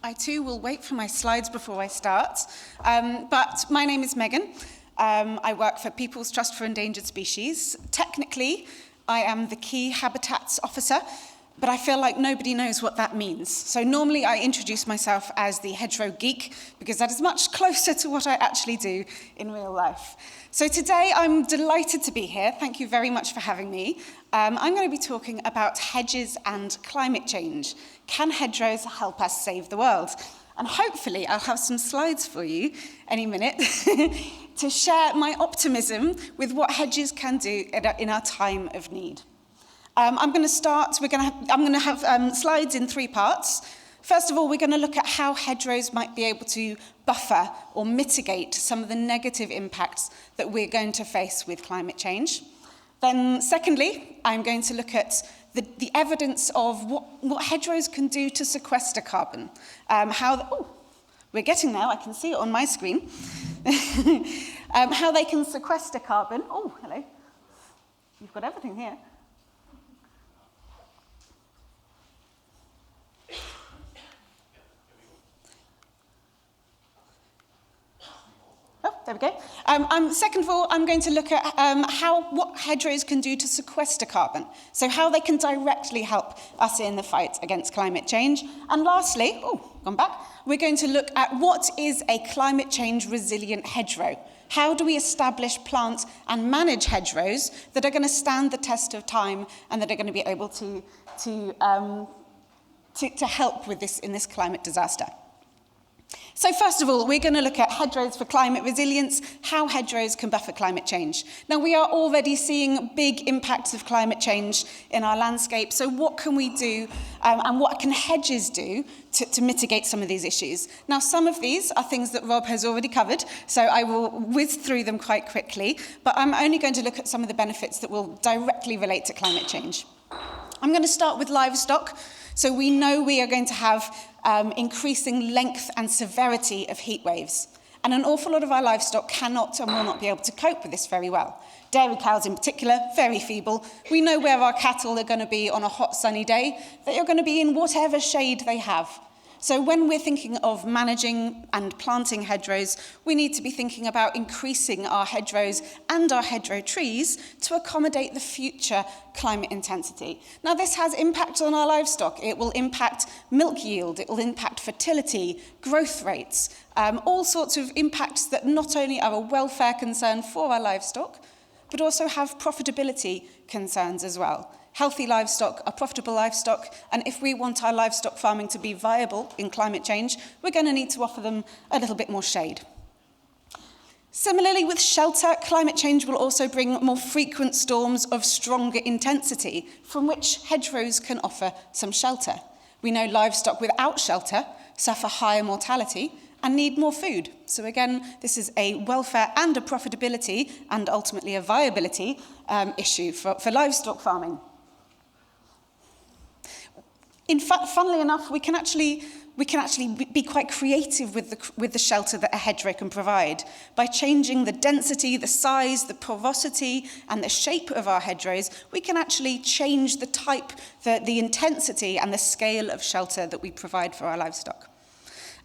I too will wait for my slides before I start, but my name is Megan. I work for People's Trust for Endangered Species. Technically, I am the Key Habitats Officer, but I feel like nobody knows what that means. So normally I introduce myself as the hedgerow geek, because that is much closer to what I actually do in real life. So today I'm delighted to be here. Thank you very much for having me. I'm going to be talking about hedges and climate change. Can hedgerows help us save the world? And hopefully I'll have some slides for you any minute to share my optimism with what hedges can do in our time of need. I'm going to have slides in three parts. First of all, we're going to look at how hedgerows might be able to buffer or mitigate some of the negative impacts that we're going to face with climate change. Then secondly, I'm going to look at the evidence of what hedgerows can do to sequester carbon. We're getting there, I can see it on my screen. How they can sequester carbon. Oh, hello. You've got everything here. There we go. Second of all, I'm going to look at what hedgerows can do to sequester carbon, so how they can directly help us in the fight against climate change. And lastly, we're going to look at what is a climate change resilient hedgerow. How do we establish, plant and manage hedgerows that are going to stand the test of time and that are going to be able to help with this in this climate disaster? So first of all, we're going to look at hedgerows for climate resilience, how hedgerows can buffer climate change. Now, we are already seeing big impacts of climate change in our landscape, so what can we do and what can hedges do to mitigate some of these issues? Now, some of these are things that Rob has already covered, so I will whiz through them quite quickly, but I'm only going to look at some of the benefits that will directly relate to climate change. I'm going to start with livestock. So we know we are going to have increasing length and severity of heat waves. And an awful lot of our livestock cannot and will not be able to cope with this very well. Dairy cows in particular, very feeble. We know where our cattle are going to be on a hot sunny day. They are going to be in whatever shade they have. So when we're thinking of managing and planting hedgerows, we need to be thinking about increasing our hedgerows and our hedgerow trees to accommodate the future climate intensity. Now, this has impact on our livestock. It will impact milk yield, it will impact fertility, growth rates, all sorts of impacts that not only are a welfare concern for our livestock, but also have profitability concerns as well. Healthy livestock are profitable livestock, and if we want our livestock farming to be viable in climate change, we're going to need to offer them a little bit more shade. Similarly, with shelter, climate change will also bring more frequent storms of stronger intensity, from which hedgerows can offer some shelter. We know livestock without shelter suffer higher mortality and need more food. So again, this is a welfare and a profitability and ultimately a viability issue for livestock farming. In fact, funnily enough, we can actually be quite creative with the shelter that a hedgerow can provide. By changing the density, the size, the porosity, and the shape of our hedgerows, we can actually change the type, the intensity, and the scale of shelter that we provide for our livestock.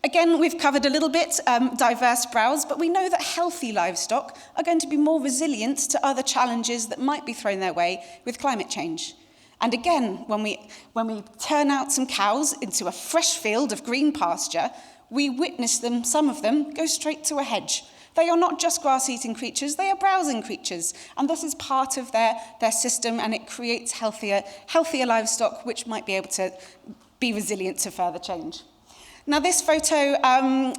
Again, we've covered a little bit diverse browse, but we know that healthy livestock are going to be more resilient to other challenges that might be thrown their way with climate change. And again, when we turn out some cows into a fresh field of green pasture, we witness them, some of them, go straight to a hedge. They are not just grass-eating creatures, they are browsing creatures. And this is part of their system, and it creates healthier livestock, which might be able to be resilient to further change. Now, this photo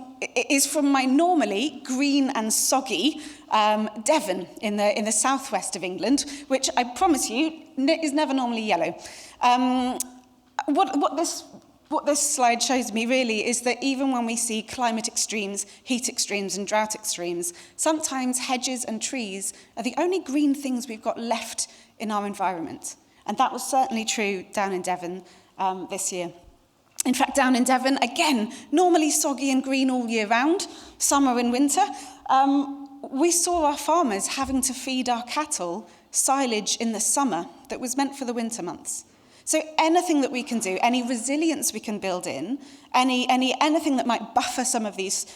is from my normally green and soggy Devon in the southwest of England, which I promise you is never normally yellow. What this slide shows me really is that even when we see climate extremes, heat extremes and drought extremes, sometimes hedges and trees are the only green things we've got left in our environment. And that was certainly true down in Devon this year. In fact, down in Devon, again, normally soggy and green all year round, summer and winter, we saw our farmers having to feed our cattle silage in the summer that was meant for the winter months. So anything that we can do, any resilience we can build in, anything that might buffer some of these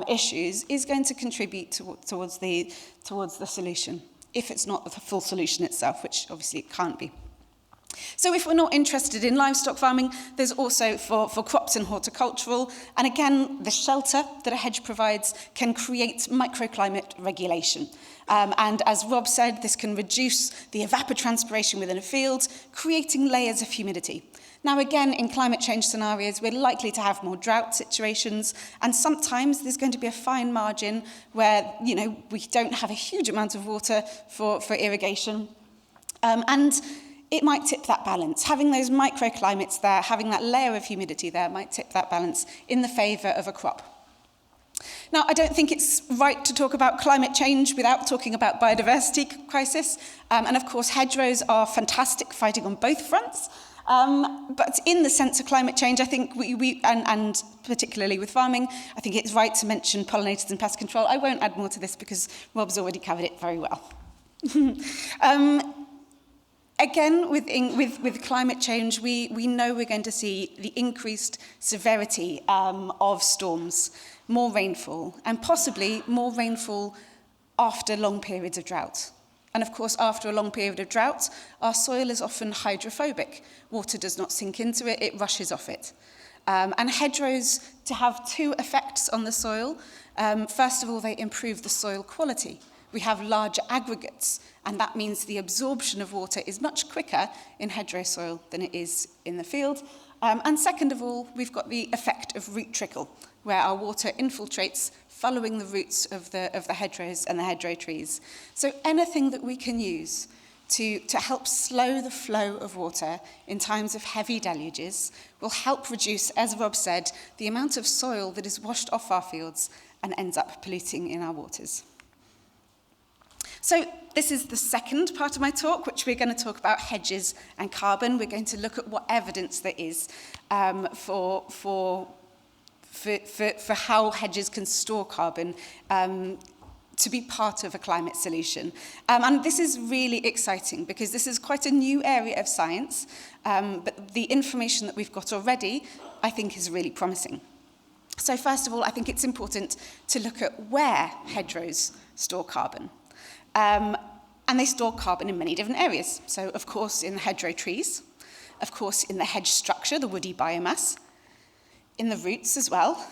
issues is going to contribute towards the solution, if it's not the full solution itself, which obviously it can't be. So if we're not interested in livestock farming, there's also for crops and horticultural, and again, the shelter that a hedge provides can create microclimate regulation. And as Rob said, this can reduce the evapotranspiration within a field, creating layers of humidity. Now again, in climate change scenarios, we're likely to have more drought situations, and sometimes there's going to be a fine margin where, we don't have a huge amount of water for irrigation. And it might tip that balance. Having those microclimates there, having that layer of humidity there might tip that balance in the favour of a crop. Now, I don't think it's right to talk about climate change without talking about biodiversity crisis. And of course, hedgerows are fantastic fighting on both fronts. But in the sense of climate change, I think and particularly with farming, I think it's right to mention pollinators and pest control. I won't add more to this because Rob's already covered it very well. Again, with climate change, we know we're going to see the increased severity of storms, more rainfall, and possibly more rainfall after long periods of drought. And of course, after a long period of drought, our soil is often hydrophobic. Water does not sink into it, it rushes off it. And hedgerows to have two effects on the soil. First of all, they improve the soil quality. We have larger aggregates, and that means the absorption of water is much quicker in hedgerow soil than it is in the field. And second of all, we've got the effect of root trickle, where our water infiltrates following the roots of the hedgerows and the hedgerow trees. So anything that we can use to help slow the flow of water in times of heavy deluges will help reduce, as Rob said, the amount of soil that is washed off our fields and ends up polluting in our waters. So this is the second part of my talk, which we're going to talk about hedges and carbon. We're going to look at what evidence there is for how hedges can store carbon to be part of a climate solution. And this is really exciting because this is quite a new area of science, but the information that we've got already, I think, is really promising. So first of all, I think it's important to look at where hedgerows store carbon. And they store carbon in many different areas. So, of course, in the hedgerow trees, of course, in the hedge structure, the woody biomass, in the roots as well,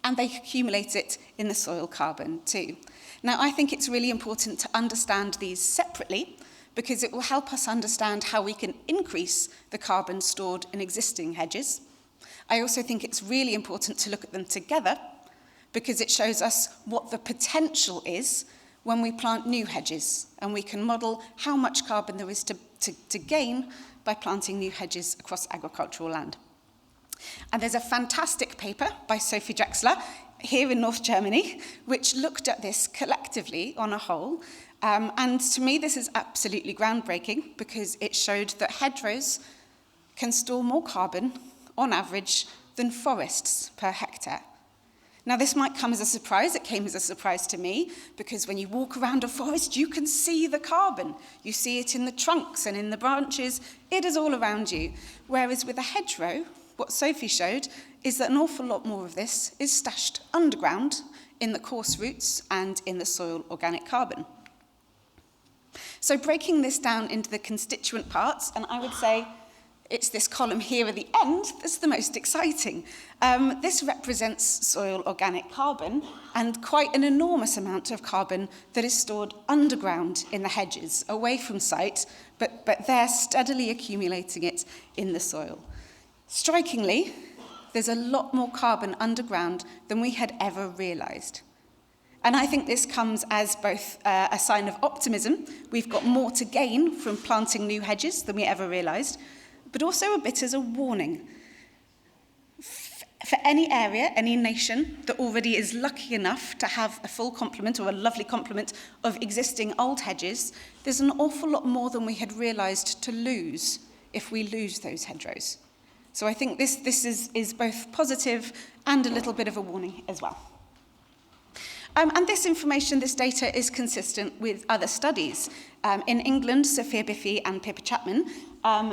and they accumulate it in the soil carbon too. Now, I think it's really important to understand these separately because it will help us understand how we can increase the carbon stored in existing hedges. I also think it's really important to look at them together because it shows us what the potential is when we plant new hedges, and we can model how much carbon there is to gain by planting new hedges across agricultural land. And there's a fantastic paper by Sophie Drexler here in North Germany, which looked at this collectively on a whole. And to me, this is absolutely groundbreaking because it showed that hedgerows can store more carbon on average than forests per hectare. Now, this might come as a surprise. It came as a surprise to me because when you walk around a forest, you can see the carbon. You see it in the trunks and in the branches. It is all around you. Whereas with a hedgerow, what Sophie showed is that an awful lot more of this is stashed underground in the coarse roots and in the soil organic carbon. So breaking this down into the constituent parts, and I would say it's this column here at the end that's the most exciting. This represents soil organic carbon and quite an enormous amount of carbon that is stored underground in the hedges, away from sight, but they're steadily accumulating it in the soil. Strikingly, there's a lot more carbon underground than we had ever realised. And I think this comes as both a sign of optimism. We've got more to gain from planting new hedges than we ever realised, but also a bit as a warning. For any area, any nation that already is lucky enough to have a full complement or a lovely complement of existing old hedges, there's an awful lot more than we had realised to lose if we lose those hedgerows. So I think this is both positive and a little bit of a warning as well. And this information, this data, is consistent with other studies. In England, Sophia Biffy and Pippa Chapman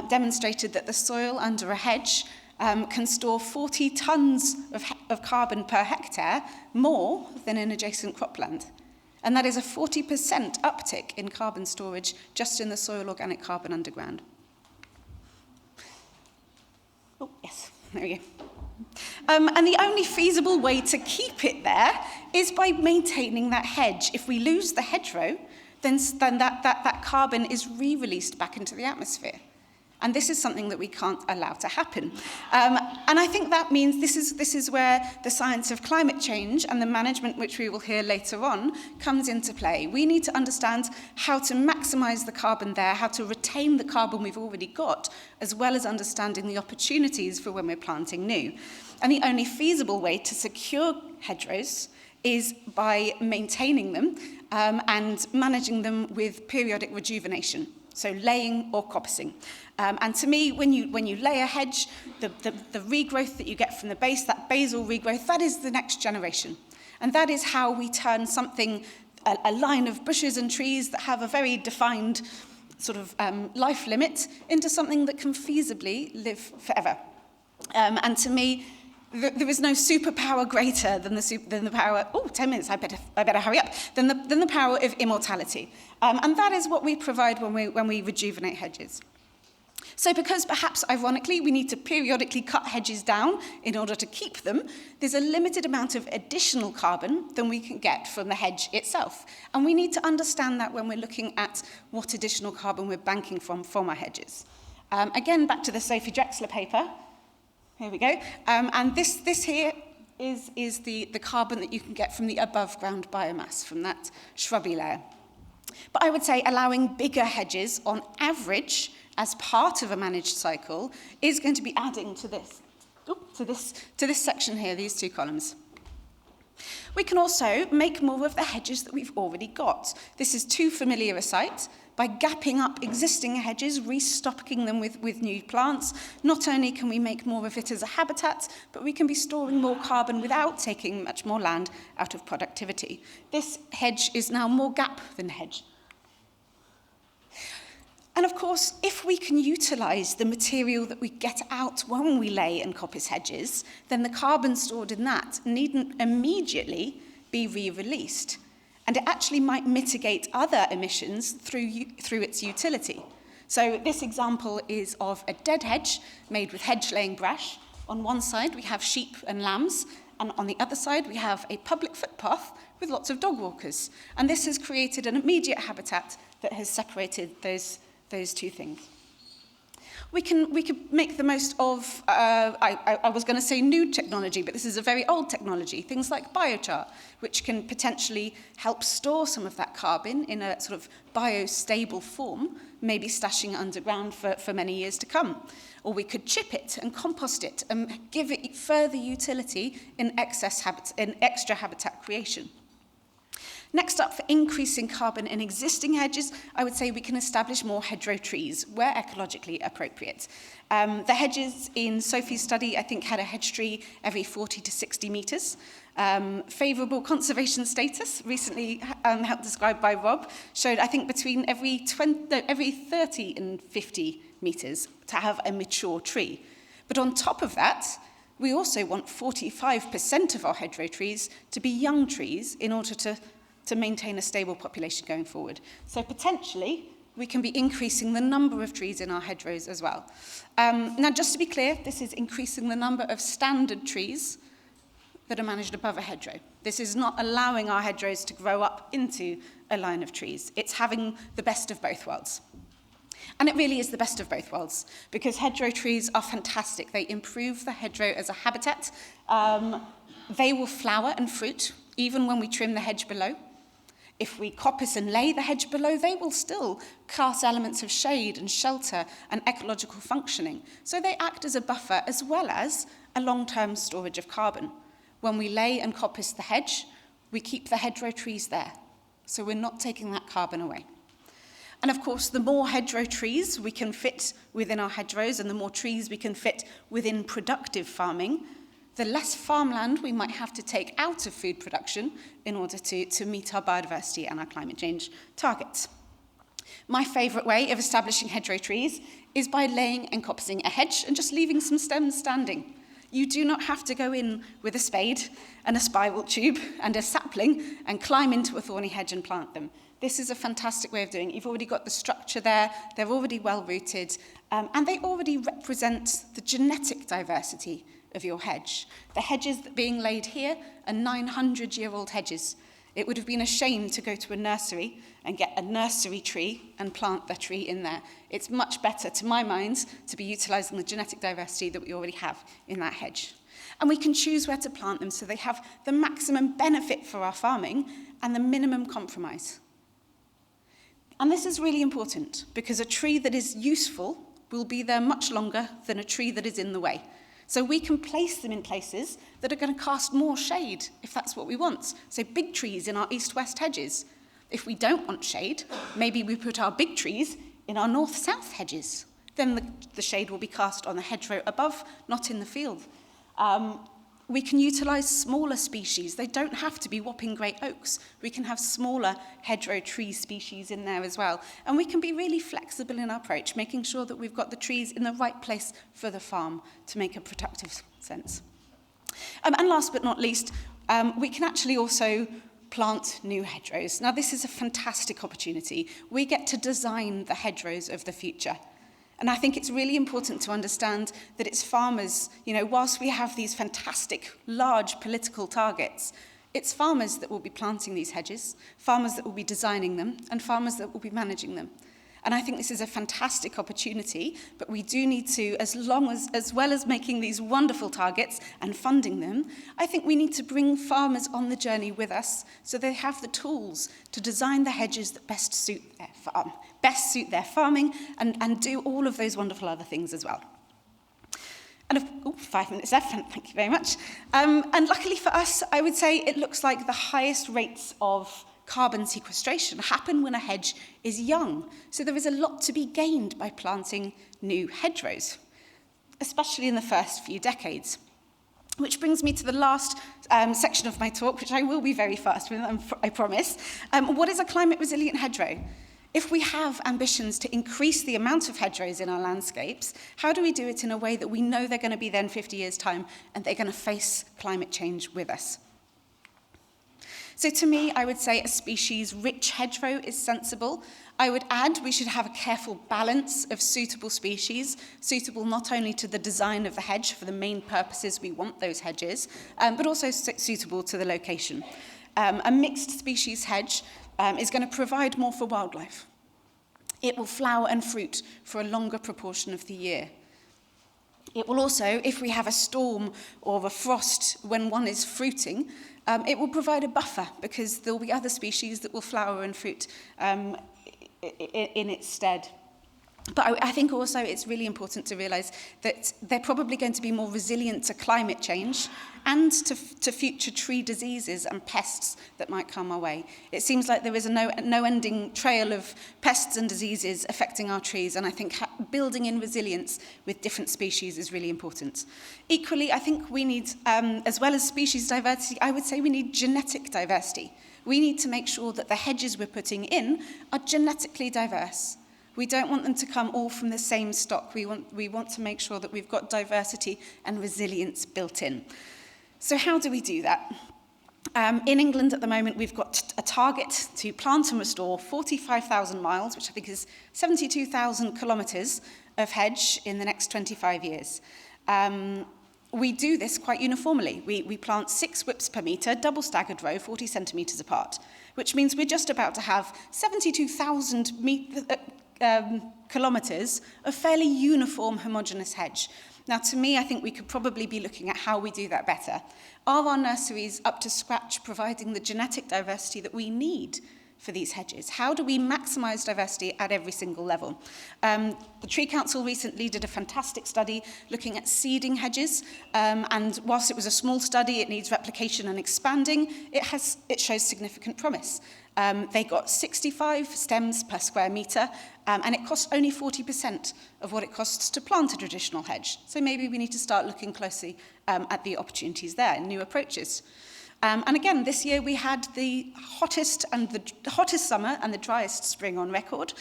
demonstrated that the soil under a hedge can store 40 tonnes of carbon per hectare, more than in adjacent cropland. And that is a 40% uptick in carbon storage just in the soil organic carbon underground. Oh, yes, there we go. And the only feasible way to keep it there is by maintaining that hedge. If we lose the hedgerow, then that carbon is re-released back into the atmosphere. And this is something that we can't allow to happen. And I think that means this is where the science of climate change and the management, which we will hear later on, comes into play. We need to understand how to maximize the carbon there, how to retain the carbon we've already got, as well as understanding the opportunities for when we're planting new. And the only feasible way to secure hedgerows is by maintaining them and managing them with periodic rejuvenation. So laying or coppicing. And to me, when you lay a hedge, the regrowth that you get from the base, that basal regrowth, that is the next generation. And that is how we turn something, a line of bushes and trees that have a very defined sort of life limit, into something that can feasibly live forever. And to me, there is no superpower greater than the power. Oh, 10 minutes! I better hurry up. Than the power of immortality, and that is what we provide when we rejuvenate hedges. So, because perhaps ironically we need to periodically cut hedges down in order to keep them, there's a limited amount of additional carbon than we can get from the hedge itself, and we need to understand that when we're looking at what additional carbon we're banking from our hedges. Again, back to the Sophie Drexler paper. Here we go. And this here is the carbon that you can get from the above ground biomass, from that shrubby layer. But I would say allowing bigger hedges on average as part of a managed cycle is going to be adding to this section here, these two columns. We can also make more of the hedges that we've already got. This is too familiar a site. By gapping up existing hedges, restocking them with new plants, not only can we make more of it as a habitat, but we can be storing more carbon without taking much more land out of productivity. This hedge is now more gap than hedge. And of course, if we can utilise the material that we get out when we lay and coppice hedges, then the carbon stored in that needn't immediately be re-released. And it actually might mitigate other emissions through its utility. So this example is of a dead hedge made with hedge-laying brash. On one side, we have sheep and lambs, and on the other side, we have a public footpath with lots of dog walkers. And this has created an immediate habitat that has separated those two things. We could make the most of, I was going to say new technology, but this is a very old technology, things like biochar, which can potentially help store some of that carbon in a sort of biostable form, maybe stashing it underground for many years to come. Or we could chip it and compost it and give it further utility in extra habitat creation. Next up, for increasing carbon in existing hedges, I would say we can establish more hedgerow trees where ecologically appropriate. The hedges in Sophie's study, I think, had a hedge tree every 40 to 60 metres. Favourable conservation status, recently helped described by Rob, showed, I think, between every 30 and 50 metres to have a mature tree. But on top of that, we also want 45% of our hedgerow trees to be young trees in order to maintain a stable population going forward. So potentially, we can be increasing the number of trees in our hedgerows as well. Now, just to be clear, this is increasing the number of standard trees that are managed above a hedgerow. This is not allowing our hedgerows to grow up into a line of trees. It's having the best of both worlds. And it really is the best of both worlds, because hedgerow trees are fantastic. They improve the hedgerow as a habitat. They will flower and fruit, even when we trim the hedge below. If we coppice and lay the hedge below, they will still cast elements of shade and shelter and ecological functioning. So they act as a buffer as well as a long-term storage of carbon. When we lay and coppice the hedge, we keep the hedgerow trees there. So we're not taking that carbon away. And of course, the more hedgerow trees we can fit within our hedgerows and the more trees we can fit within productive farming, the less farmland we might have to take out of food production in order to meet our biodiversity and our climate change targets. My favourite way of establishing hedgerow trees is by laying and coppicing a hedge and just leaving some stems standing. You do not have to go in with a spade and a spiral tube and a sapling and climb into a thorny hedge and plant them. This is a fantastic way of doing it. You've already got the structure there, they're already well rooted, and they already represent the genetic diversity of your hedge. The hedges that are being laid here are 900-year-old hedges. It would have been a shame to go to a nursery and get a nursery tree and plant the tree in there. It's much better, to my mind, to be utilising the genetic diversity that we already have in that hedge. And we can choose where to plant them so they have the maximum benefit for our farming and the minimum compromise. And this is really important because a tree that is useful will be there much longer than a tree that is in the way. So we can place them in places that are going to cast more shade if that's what we want. So big trees in our east-west hedges. If we don't want shade, maybe we put our big trees in our north-south hedges. Then the shade will be cast on the hedgerow above, not in the field. We can utilise smaller species. They don't have to be whopping great oaks. We can have smaller hedgerow tree species in there as well. And we can be really flexible in our approach, making sure that we've got the trees in the right place for the farm to make a productive sense. And last but not least, we can actually also plant new hedgerows. Now, this is a fantastic opportunity. We get to design the hedgerows of the future. And I think it's really important to understand that it's farmers, whilst we have these fantastic, large political targets, it's farmers that will be planting these hedges, farmers that will be designing them, and farmers that will be managing them. And I think this is a fantastic opportunity, but we do need to, as well as making these wonderful targets and funding them, I think we need to bring farmers on the journey with us so they have the tools to design the hedges that best suit their farm, best suit their farming, and do all of those wonderful other things as well. And 5 minutes left, thank you very much. And luckily for us, I would say it looks like the highest rates of carbon sequestration happen when a hedge is young. So there is a lot to be gained by planting new hedgerows, especially in the first few decades. Which brings me to the last section of my talk, which I will be very fast with, I promise. What is a climate resilient hedgerow? If we have ambitions to increase the amount of hedgerows in our landscapes, how do we do it in a way that we know they're going to be there in 50 years' time and they're going to face climate change with us? So to me, I would say a species-rich hedgerow is sensible. I would add we should have a careful balance of suitable species, suitable not only to the design of the hedge for the main purposes we want those hedges, but also suitable to the location. A mixed species hedge is going to provide more for wildlife. It will flower and fruit for a longer proportion of the year. It will also, if we have a storm or a frost when one is fruiting, it will provide a buffer because there will be other species that will flower and fruit in its stead. But I think also it's really important to realise that they're probably going to be more resilient to climate change and to future tree diseases and pests that might come our way. It seems like there is a no-ending trail of pests and diseases affecting our trees, and I think building in resilience with different species is really important. Equally, I think we need, as well as species diversity, I would say we need genetic diversity. We need to make sure that the hedges we're putting in are genetically diverse. We don't want them to come all from the same stock. We want to make sure that we've got diversity and resilience built in. So how do we do that? In England at the moment, we've got a target to plant and restore 45,000 miles, which I think is 72,000 kilometres of hedge in the next 25 years. We do this quite uniformly. We plant 6 whips per metre, double staggered row, 40 centimetres apart, which means we're just about to have 72,000 kilometres of fairly uniform, homogeneous hedge. Now, to me, I think we could probably be looking at how we do that better. Are our nurseries up to scratch, providing the genetic diversity that we need for these hedges? How do we maximise diversity at every single level? The Tree Council recently did a fantastic study looking at seeding hedges, and whilst it was a small study, it needs replication and expanding, it shows significant promise. They got 65 stems per square metre, and it costs only 40% of what it costs to plant a traditional hedge. So maybe we need to start looking closely at the opportunities there and new approaches. And again, this year we had the hottest summer and the driest spring on record.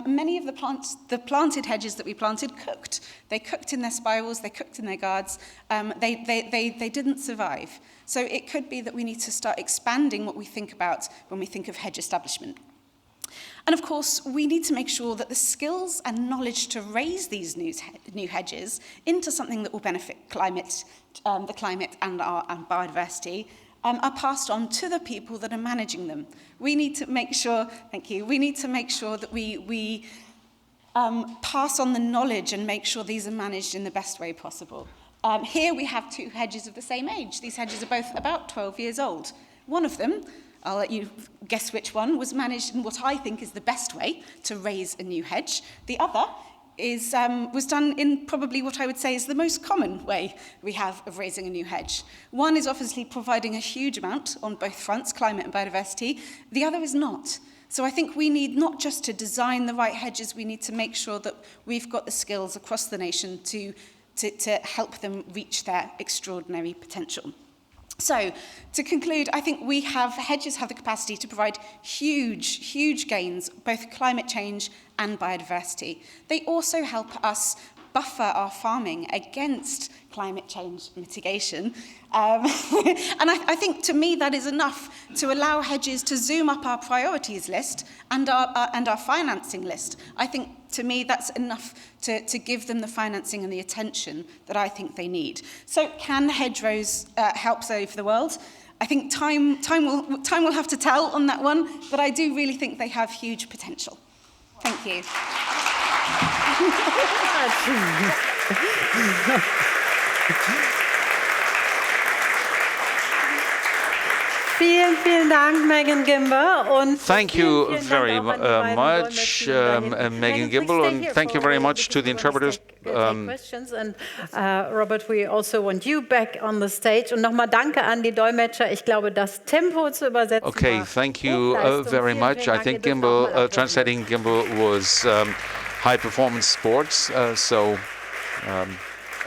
Many of the planted hedges that we planted cooked. They cooked in their spirals, they cooked in their guards. They didn't survive. So it could be that we need to start expanding what we think about when we think of hedge establishment. And of course, we need to make sure that the skills and knowledge to raise these new hedges into something that will benefit the climate and our biodiversity are passed on to the people that are managing them. We need to make sure, we need to make sure that we pass on the knowledge and make sure these are managed in the best way possible. Here we have two hedges of the same age. These hedges are both about 12 years old. One of them, I'll let you guess which one, was managed in what I think is the best way to raise a new hedge. The other was done in probably what I would say is the most common way we have of raising a new hedge. One is obviously providing a huge amount on both fronts, climate and biodiversity. The other is not. So I think we need not just to design the right hedges, we need to make sure that we've got the skills across the nation to help them reach their extraordinary potential. So, to conclude, I think hedges have the capacity to provide huge gains, both climate change and biodiversity. They also help us buffer our farming against climate change mitigation. And I think, to me, that is enough to allow hedges to zoom up our priorities list and our financing list. I think, to me, that's enough to give them the financing and the attention that I think they need. So can hedgerows help save the world? I think time will have to tell on that one, but I do really think they have huge potential. Thank you. Vielen Dank, Megan Gimber. Thank you very much, Megan Gimber, and thank you very much to the interpreters. Questions. And Robert, we also want you back on the stage. Und nochmal danke an die Dolmetscher. Ich glaube, das Tempo zu übersetzen. Okay, thank you very much. I think translating Gimber was high-performance sports, so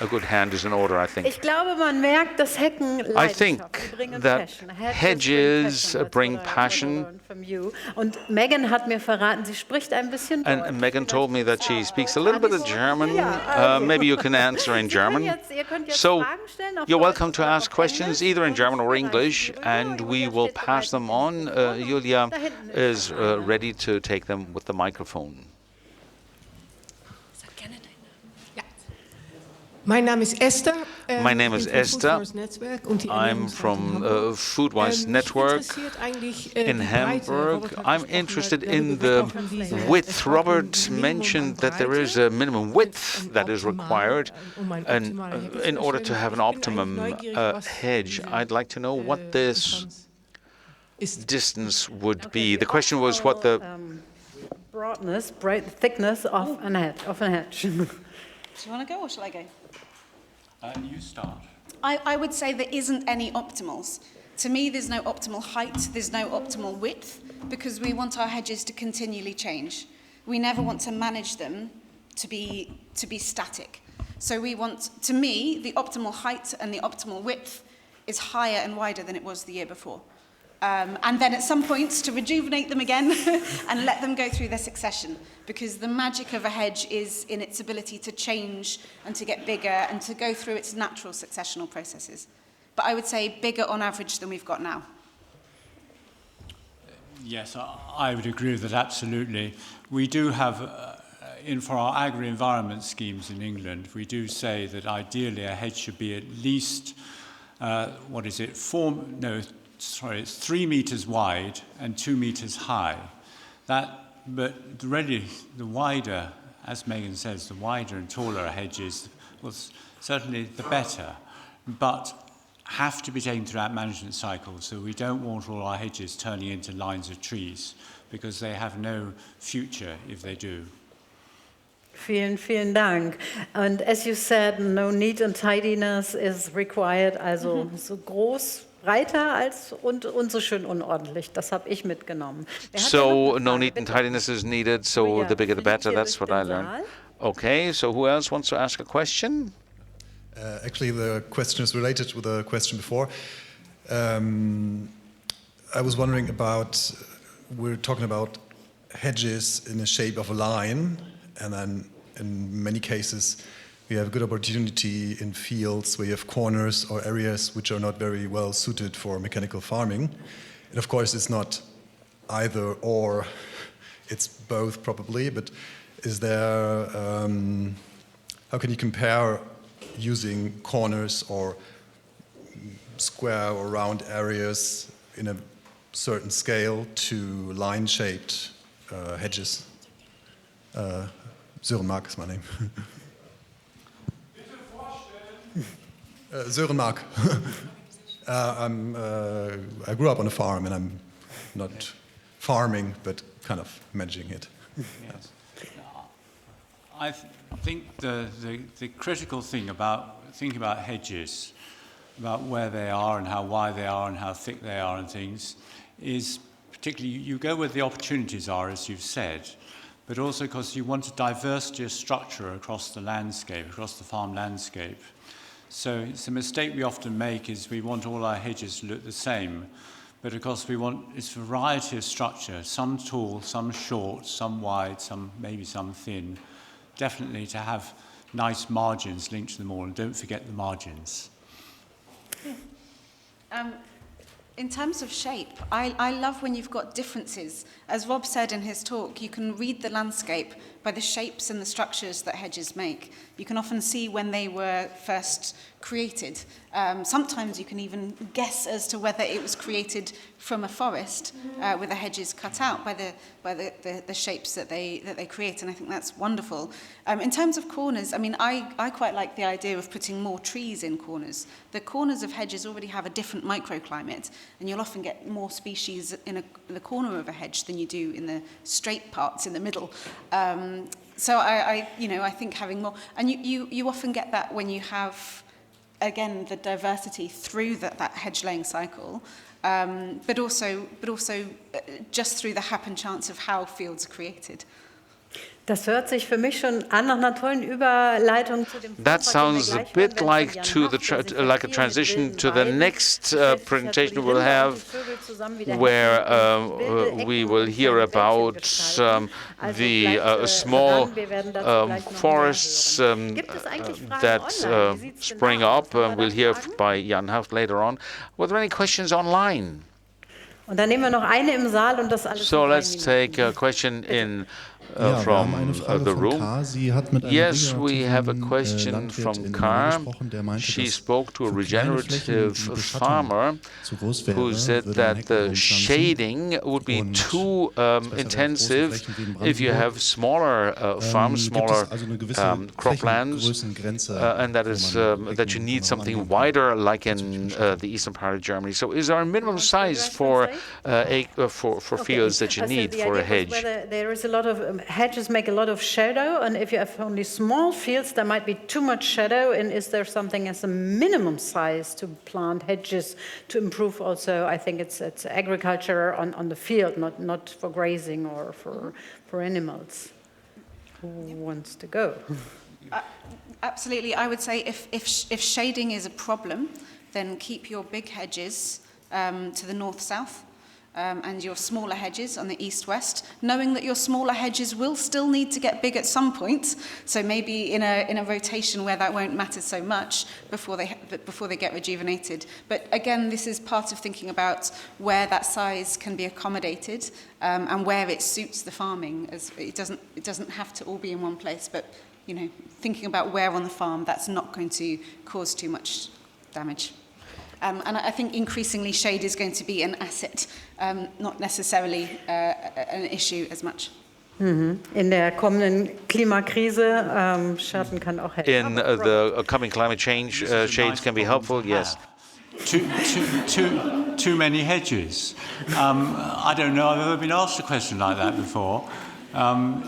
a good hand is in order, I think. Ich glaube, man merkt, dass Hecken I think that hedges bring passion. Und Megan hat mir verraten, sie spricht ein bisschen Deutsch. And Megan told me that she speaks a little bit of German. Maybe you can answer in German. So you're welcome to ask questions either in German or English, and we will pass them on. Julia is ready to take them with the microphone. My name is Esther. I'm from Foodwise Network in Hamburg. I'm interested in the width. Robert mentioned that there is a minimum width that is required and in order to have an optimum hedge. I'd like to know what this distance would be. The question was what the thickness of a hedge. Do you want to go or shall I go? You start. I would say there isn't any optimals. To me, there's no optimal height, there's no optimal width, because we want our hedges to continually change. We never want to manage them to be static. So we want, to me, the optimal height and the optimal width is higher and wider than it was the year before. And then at some points to rejuvenate them again and let them go through their succession, because the magic of a hedge is in its ability to change and to get bigger and to go through its natural successional processes. But I would say bigger on average than we've got now. Yes, I would agree with that, absolutely. We do have, for our agri-environment schemes in England, we do say that ideally a hedge should be at least, it's 3 meters wide and 2 meters high. But really, the wider, as Megan says, the wider and taller a hedge is, well, certainly the better, but have to be taken through that management cycle. So we don't want all our hedges turning into lines of trees, because they have no future if they do. Vielen Dank. And as you said, no neat and tidiness is required, also so groß, breiter als und so schön unordentlich. Das habe ich mitgenommen. So no neat and tidiness is needed, so the bigger the better, that's what I learned. Okay, so who else wants to ask a question? Actually, the question is related with the question before. I was wondering about, we're talking about hedges in the shape of a line, and then in many cases we have a good opportunity in fields where you have corners or areas which are not very well suited for mechanical farming. And of course it's not either or, it's both probably, but is there, how can you compare using corners or square or round areas in a certain scale to line-shaped hedges? Sören Mark is my name. Sören Mark. I grew up on a farm and I'm not farming, but kind of managing it. Yes. I think the critical thing about thinking about hedges, about where they are and how wide they are and how thick they are and things, is particularly you go where the opportunities are, as you've said, but also because you want a diversity of structure across the landscape, across the farm landscape. So it's a mistake we often make is we want all our hedges to look the same, but of course we want this variety of structure, some tall, some short, some wide, some maybe some thin, definitely to have nice margins linked to them all, and don't forget the margins. In terms of shape, I love when you've got differences. As Rob said in his talk, you can read the landscape by the shapes and the structures that hedges make. You can often see when they were first created. Sometimes you can even guess as to whether it was created from a forest with the hedges cut out by the shapes that they create, and I think that's wonderful. In terms of corners, I mean, I quite like the idea of putting more trees in corners. The corners of hedges already have a different microclimate, and you'll often get more species in the corner of a hedge than you do in the straight parts in the middle. So I think having more, and you often get that when you have, again, the diversity through that hedge laying cycle, but also just through the happen chance of how fields are created. Das hört sich für mich schon an nach einer tollen Überleitung zu dem That sounds a bit like a transition to the next presentation we'll have, where we will hear about the small forests that spring up. We'll hear by Jan Haft later on. Were there any questions online? Und dann nehmen wir noch eine im Saal und das alles. So let's take a question from the room. Yes, we have a question from Kar. She spoke to a regenerative farmer who said that the shading would be too intensive if you have smaller farms, smaller croplands, and that is that you need something wider, like in the eastern part of Germany. So, is there a minimum size for fields that you need for a hedge? There is a lot of hedges make a lot of shadow, and if you have only small fields, there might be too much shadow. And is there something as a minimum size to plant hedges to improve? Also, I think it's agriculture on the field, not for grazing or for animals. Who wants to go? Absolutely, I would say if shading is a problem, then keep your big hedges to the north-south. And your smaller hedges on the east-west, knowing that your smaller hedges will still need to get big at some point. So maybe in a rotation where that won't matter so much before they get rejuvenated. But again, this is part of thinking about where that size can be accommodated and where it suits the farming. As it doesn't have to all be in one place, but thinking about where on the farm that's not going to cause too much damage. And I think increasingly shade is going to be an asset, not necessarily an issue as much. In der kommenden Klimakrise, Schatten kann auch helfen. In the coming climate change, shades can be helpful, yes. Too many hedges. I don't know, I've ever been asked a question like that before.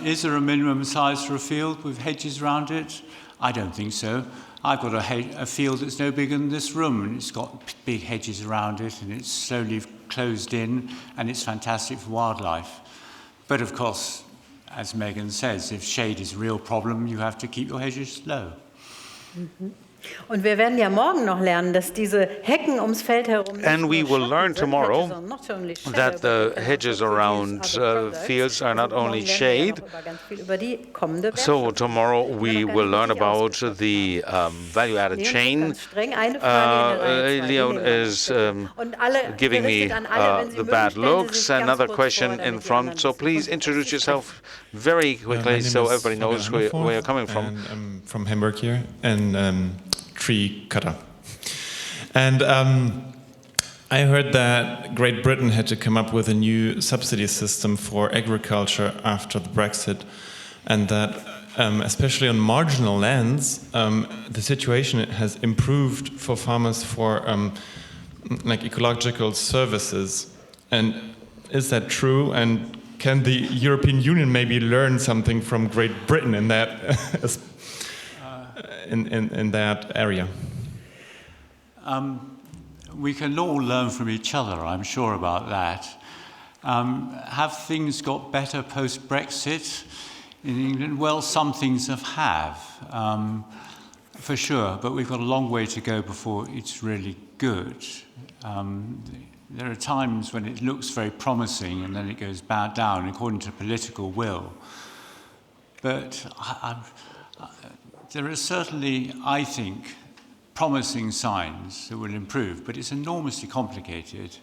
Is there a minimum size for a field with hedges around it? I don't think so. I've got a field that's no bigger than this room, and it's got big hedges around it, and it's slowly closed in, and it's fantastic for wildlife. But of course, as Megan says, if shade is a real problem, you have to keep your hedges low. Und wir werden ja morgen noch lernen, dass diese Hecken ums Feld herum nicht And we nur will Schatten learn sind. tomorrow Hedges are not only shadow, that the but hedges also around produce other products. fields are not Also only morgen lernen wir shade. noch über ganz viel über die kommende So Wertschöpfung. tomorrow we Wenn wir noch will gar learn nicht about richtig the value-added Leon chain. ganz streng. Eine Frage in der Reihe zwei. Die Leon nehmen wir noch, is bitte. Und alle, giving me gerichtet an alle, wenn Sie the mögen, bad stellen Sie looks. sich ganz Another kurz question vor, damit in die front. anderen So wissen, please von wo introduce Sie yourself very My quickly name so is everybody knows where you're coming from. And I'm from Hamburg here, and tree cutter. And I heard that Great Britain had to come up with a new subsidy system for agriculture after the Brexit, and that especially on marginal lands, the situation has improved for farmers for like ecological services. And is that true? And can the European Union maybe learn something from Great Britain in that in that area? We can all learn from each other, I'm sure about that. Have things got better post-Brexit in England? Well, some things have, for sure, but we've got a long way to go before it's really good. There are times when it looks very promising and then it goes bad down according to political will. But there are certainly, I think, promising signs that will improve, but it's enormously complicated.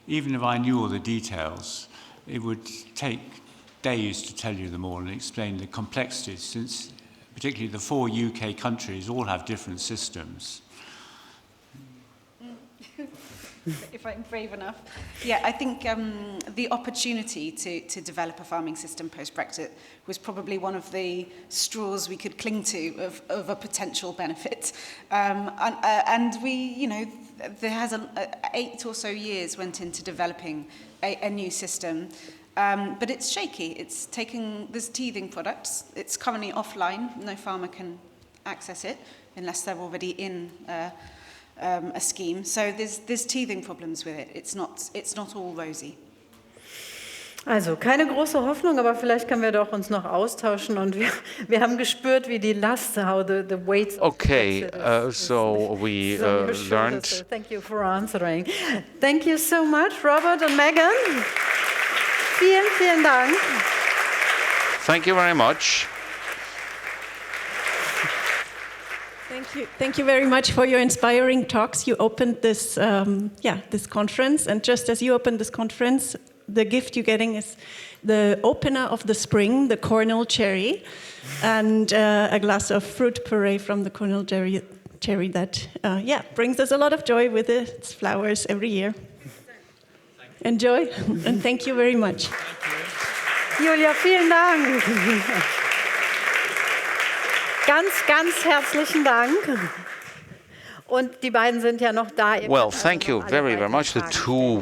Even if I knew all the details, it would take days to tell you them all and explain the complexities, since particularly the 4 UK countries all have different systems. If I'm brave enough. Yeah, I think the opportunity to develop a farming system post-Brexit was probably one of the straws we could cling to of a potential benefit. And we, you know, there has 8 or so years went into developing a new system. But it's shaky. It's there's teething products. It's currently offline. No farmer can access it unless they're already in a scheme. So there's teething problems with it. It's not all rosy. Also keine große Hoffnung, aber vielleicht können wir doch uns noch austauschen und wir haben gespürt, wie die Last, how the weights of Okay, so we learned. So thank you for answering. Thank you so much, Robert and Megan. Vielen Dank. Thank you very much. Thank you very much for your inspiring talks. You opened this this conference, and just as you opened this conference, the gift you're getting is the opener of the spring, the Cornell cherry, and a glass of fruit puree from the Cornell cherry that brings us a lot of joy with its flowers every year. Enjoy, and thank you very much. Julia, vielen Dank. Ganz herzlichen Dank. Und die beiden sind ja noch da. Well, thank you very much. The two